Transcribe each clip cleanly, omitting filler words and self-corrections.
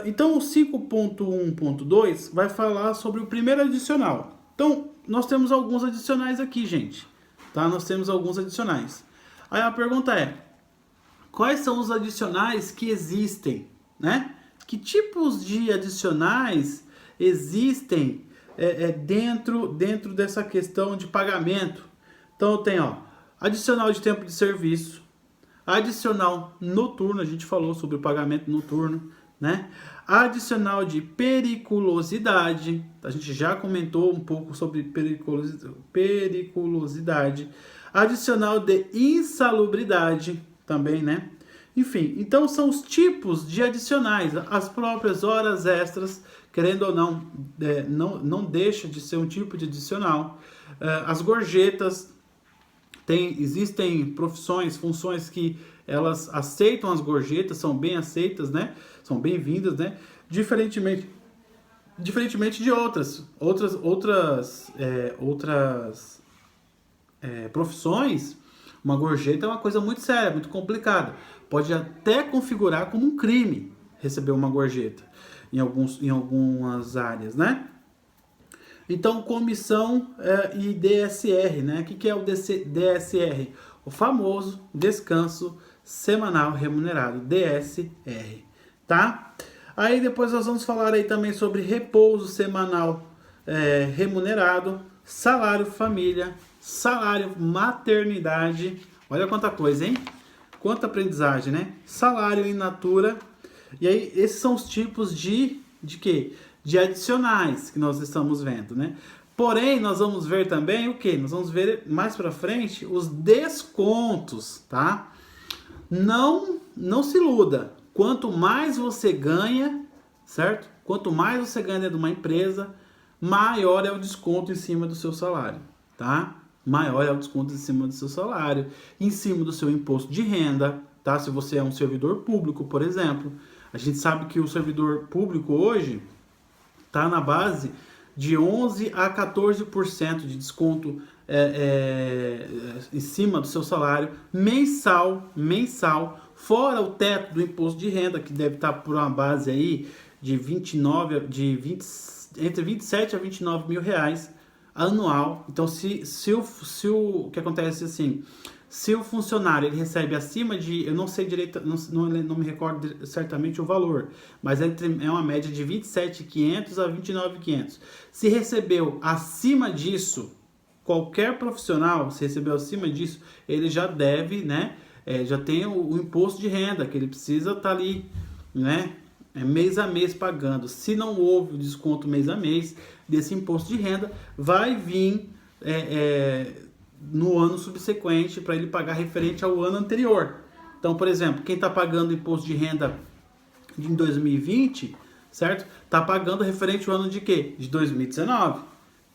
Então, o 5.1.2 vai falar sobre o primeiro adicional. Então, nós temos alguns adicionais aqui, gente. Tá? Nós temos alguns adicionais. Aí a pergunta é, quais são os adicionais que existem, né? Que tipos de adicionais existem dentro dessa questão de pagamento? Então, eu tenho, adicional de tempo de serviço, adicional noturno, a gente falou sobre o pagamento noturno, né? Adicional de periculosidade, a gente já comentou um pouco sobre periculosidade. Adicional de insalubridade também, né? Enfim, então são os tipos de adicionais, as próprias horas extras, querendo ou não, não deixa de ser um tipo de adicional. As gorjetas, existem profissões, funções que elas aceitam as gorjetas, são bem aceitas, né? São bem-vindas, né? Diferentemente de outras profissões, uma gorjeta é uma coisa muito séria, muito complicada. Pode até configurar como um crime receber uma gorjeta em algumas áreas, né? Então, comissão e DSR, né? O que é o DSR? O famoso descanso semanal remunerado, DSR, tá? Aí depois nós vamos falar aí também sobre repouso semanal remunerado, salário família, salário maternidade, olha quanta coisa, hein? Quanta aprendizagem, né? Salário in natura. E aí, esses são os tipos de quê? De adicionais que nós estamos vendo, né? Porém, nós vamos ver também o quê? Nós vamos ver mais para frente os descontos, tá? Não se iluda. Quanto mais você ganha, certo? Quanto mais você ganha dentro de uma empresa, maior é o desconto em cima do seu salário, tá? Maior é o desconto em cima do seu salário, em cima do seu imposto de renda, tá? Se você é um servidor público, por exemplo. A gente sabe que o servidor público hoje está na base de 11 a 14% de desconto em cima do seu salário mensal, fora o teto do imposto de renda, que deve estar por uma base aí de entre 27 a 29 mil reais anual. Então, o que acontece assim, se o funcionário ele recebe acima de, eu não sei direito, não me recordo certamente o valor, mas é uma média de 27.500 a 29.500. Se recebeu acima disso, qualquer profissional, se recebeu acima disso, ele já deve, né, já tem o imposto de renda, que ele precisa estar ali, né, mês a mês pagando. Se não houve o desconto mês a mês desse imposto de renda, vai vir no ano subsequente para ele pagar referente ao ano anterior. Então, por exemplo, quem está pagando imposto de renda em 2020, certo? Está pagando referente ao ano de quê? De 2019.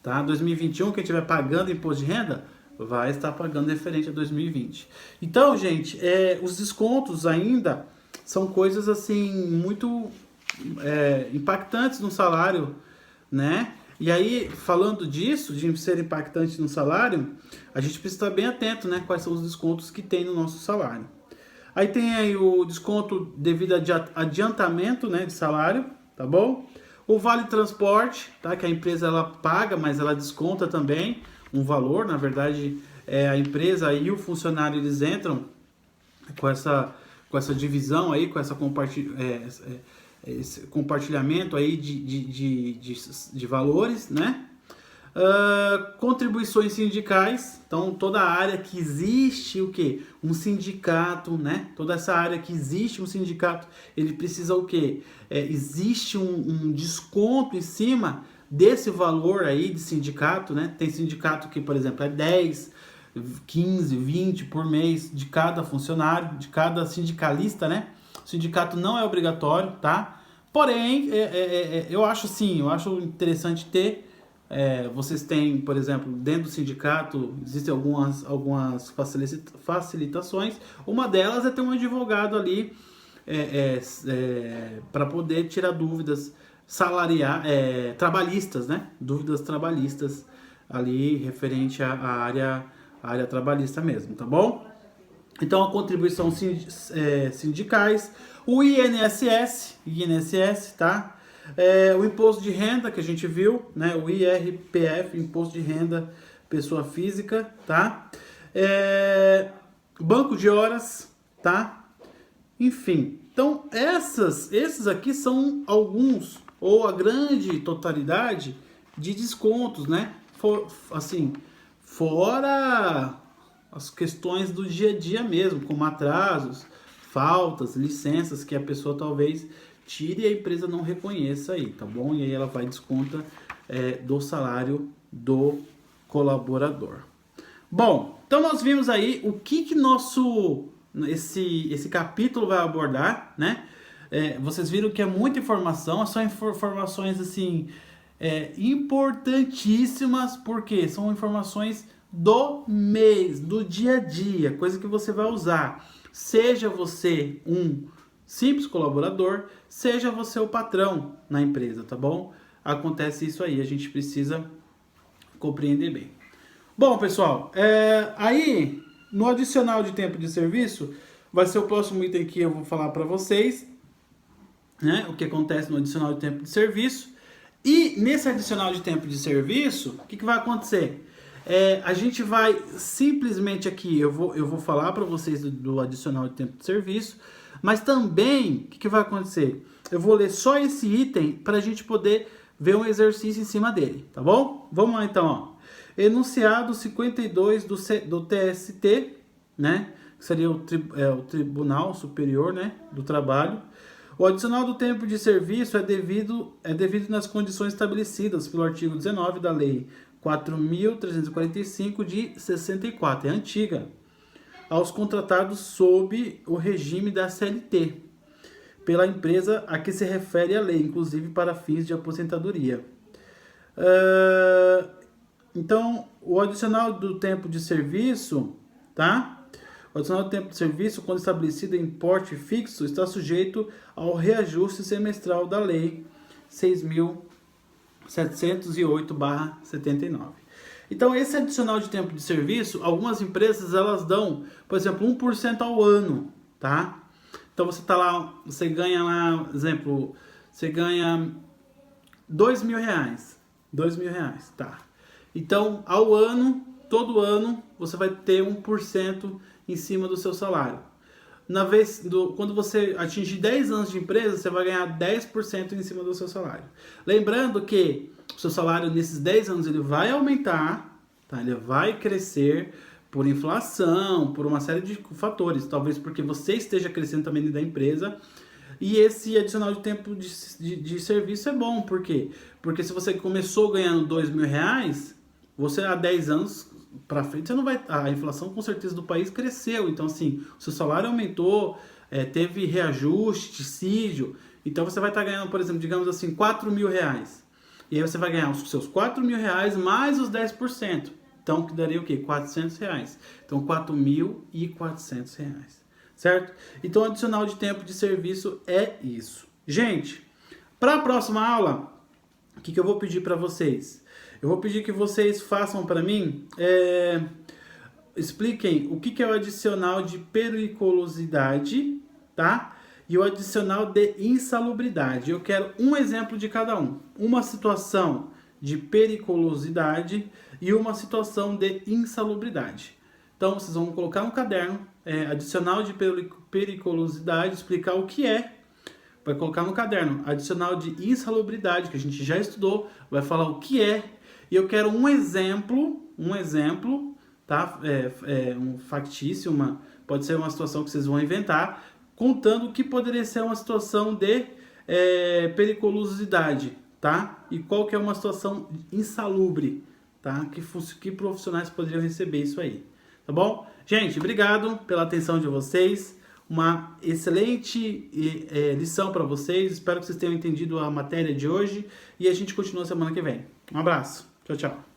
Tá? 2021, quem estiver pagando imposto de renda, vai estar pagando referente a 2020. Então, gente, os descontos ainda são coisas assim muito impactantes no salário, né? E aí, falando disso, de ser impactante no salário, a gente precisa estar bem atento, né? Quais são os descontos que tem no nosso salário. Aí tem aí o desconto devido a adiantamento, né, de salário, tá bom? O vale transporte, tá? Que a empresa ela paga, mas ela desconta também um valor. Na verdade, a empresa e o funcionário eles entram com essa divisão aí, com esse compartilhamento aí de valores, né? Contribuições sindicais, então toda a área que existe o que? Um sindicato, né? Toda essa área que existe um sindicato, ele precisa o que? Existe um desconto em cima desse valor aí de sindicato, né? Tem sindicato que, por exemplo, é 10, 15, 20 por mês de cada funcionário, de cada sindicalista, né? O sindicato não é obrigatório, tá? Porém, eu acho interessante ter. Vocês têm, por exemplo, dentro do sindicato, existem algumas facilitações. Uma delas é ter um advogado ali para poder tirar dúvidas trabalhistas, né? Dúvidas trabalhistas ali referente à área trabalhista mesmo, tá bom? Então, a contribuição sindicais, o INSS, tá? O imposto de renda, que a gente viu, né? O IRPF, Imposto de Renda Pessoa Física, tá? Banco de horas, tá? Enfim, então esses aqui são alguns, ou a grande totalidade de descontos, né? Assim, fora as questões do dia a dia mesmo, como atrasos, faltas, licenças que a pessoa talvez tire e a empresa não reconheça aí, tá bom? E aí ela vai desconta do salário do colaborador. Bom, então nós vimos aí o que esse capítulo vai abordar, né? Vocês viram que é muita informação, são informações assim importantíssimas, porque são informações do mês, do dia a dia, coisa que você vai usar. Seja você um simples colaborador, seja você o patrão na empresa, tá bom? Acontece isso aí, a gente precisa compreender bem. Bom, pessoal, aí no adicional de tempo de serviço, vai ser o próximo item que eu vou falar para vocês, né? O que acontece no adicional de tempo de serviço. E nesse adicional de tempo de serviço, o que vai acontecer? A gente vai simplesmente aqui, eu vou falar para vocês do adicional de tempo de serviço, mas também, o que vai acontecer? Eu vou ler só esse item para a gente poder ver um exercício em cima dele, tá bom? Vamos lá então, ó. Enunciado 52 do TST, né? Que seria o Tribunal Superior, né? Do Trabalho. O adicional do tempo de serviço é devido nas condições estabelecidas pelo artigo 19 da Lei 4.345 de 64, é antiga, aos contratados sob o regime da CLT, pela empresa a que se refere a lei, inclusive para fins de aposentadoria. Então, o adicional do tempo de serviço, tá? O adicional do tempo de serviço, quando estabelecido em importe fixo, está sujeito ao reajuste semestral da Lei 6.708/79. Então, esse adicional de tempo de serviço, algumas empresas, elas dão, por exemplo, 1% ao ano, tá? Então, você tá lá, você ganha lá, exemplo, você ganha R$2.000, tá? Então, ao ano, todo ano, você vai ter 1% em cima do seu salário. Quando você atingir 10 anos de empresa, você vai ganhar 10% em cima do seu salário. Lembrando que o seu salário nesses 10 anos ele vai aumentar, tá? Ele vai crescer por inflação, por uma série de fatores. Talvez porque você esteja crescendo também dentro da empresa. E esse adicional de tempo de serviço é bom. Por quê? Porque se você começou ganhando R$2.000, você há 10 anos para frente, você não vai. A inflação com certeza do país cresceu. Então, assim, o seu salário aumentou, teve reajuste, dissídio. Então, você vai estar ganhando, por exemplo, digamos assim, R$4.000. E aí você vai ganhar os seus R$4.000 mais os 10%. Então, que daria o quê? R$400. Então, R$4.400. Certo? Então, adicional de tempo de serviço é isso. Gente, para a próxima aula, o que eu vou pedir para vocês? Eu vou pedir que vocês façam para mim, expliquem o que é o adicional de periculosidade, tá? E o adicional de insalubridade. Eu quero um exemplo de cada um. Uma situação de periculosidade e uma situação de insalubridade. Então, vocês vão colocar no caderno, adicional de periculosidade, explicar o que é. Vai colocar no caderno, adicional de insalubridade, que a gente já estudou, vai falar o que é. E eu quero um exemplo, tá? Um factício, pode ser uma situação que vocês vão inventar, contando o que poderia ser uma situação de periculosidade, tá? E qual que é uma situação insalubre, tá? Que profissionais poderiam receber isso aí, tá bom? Gente, obrigado pela atenção de vocês. Uma excelente lição para vocês. Espero que vocês tenham entendido a matéria de hoje. E a gente continua semana que vem. Um abraço. Tchau, tchau.